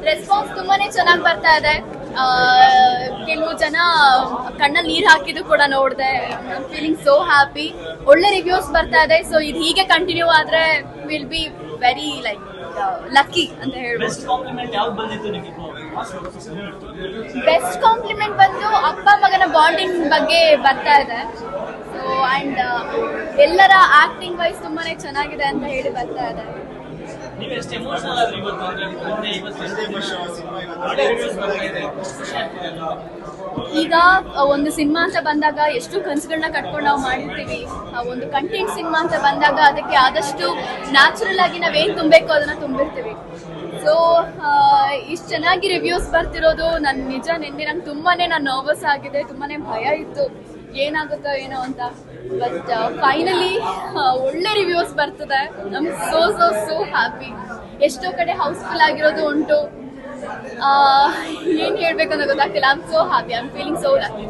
Response ತುಂಬಾನೇ ಚೆನ್ನಾಗಿ ಬರ್ತಾ ಇದೆ. ಕೆಲವು ಜನ ಕಣ್ಣಲ್ಲಿ ನೀರ್ ಹಾಕಿದ್ದು ಕೂಡ ನೋಡಿದೆ. Feeling so happy. ಒಳ್ಳೆ ರಿವ್ಯೂಸ್ ಬರ್ತಾ ಇದೆ. ಸೊ ಇದು ಹೀಗೆ ಕಂಟಿನ್ಯೂ ಆದ್ರೆ will be very like lucky ಅಂತ ಹೇಳ್ಬೋದು. ಬೆಸ್ಟ್ ಕಾಂಪ್ಲಿಮೆಂಟ್ ಬಂದು ಅಪ್ಪ ಮಗನ ಬಾಂಡಿಂಗ್ ಬಗ್ಗೆ ಬರ್ತಾ ಇದೆ. ಸೊ ಅಂಡ್ ಎಲ್ಲರ ಆಕ್ಟಿಂಗ್ ವೈಸ್ ತುಂಬಾನೇ ಚೆನ್ನಾಗಿದೆ ಅಂತ ಹೇಳಿ ಬರ್ತಾ ಇದೆ. ಈಗ ಒಂದು ಸಿನಿಮಾ ಅಂತ ಬಂದಾಗ ಎಷ್ಟು ಕನಸುಗಳನ್ನ ಕಟ್ಕೊಂಡು ನಾವು ಮಾಡಿರ್ತೀವಿ. ಒಂದು ಕಂಟೆಂಟ್ ಸಿನಿಮಾ ಅಂತ ಬಂದಾಗ ಅದಕ್ಕೆ ಆದಷ್ಟು ನ್ಯಾಚುರಲ್ ಆಗಿ ನಾವೇನ್ ತುಂಬಬೇಕು ಅದನ್ನ ತುಂಬಿರ್ತೀವಿ. ಸೊ ಇಷ್ಟು ಚೆನ್ನಾಗಿ ರಿವ್ಯೂಸ್ ಬರ್ತಿರೋದು ನಿಜ ನಿನ್ನೆ ನಂಗೆ ತುಂಬಾನೇ ನರ್ವಸ್ ಆಗಿದೆ. ತುಂಬಾನೇ ಭಯ ಇತ್ತು ಏನಾಗುತ್ತೋ ಏನೋ ಅಂತ. ಬಟ್ ಫೈನಲಿ ಒಳ್ಳೆ ರಿವ್ಯೂಸ್ ಬರ್ತದೆ. ನಮ್ ಸೋ ಸೋ ಸೋ ಹ್ಯಾಪಿ. ಎಷ್ಟೋ ಕಡೆ ಹೌಸ್ಫುಲ್ ಆಗಿರೋದು ಉಂಟು. ಏನ್ ಹೇಳ್ಬೇಕಂತ ಗೊತ್ತಾಗ್ತಿಲ್ಲ. I am so happy. I am feeling so lucky.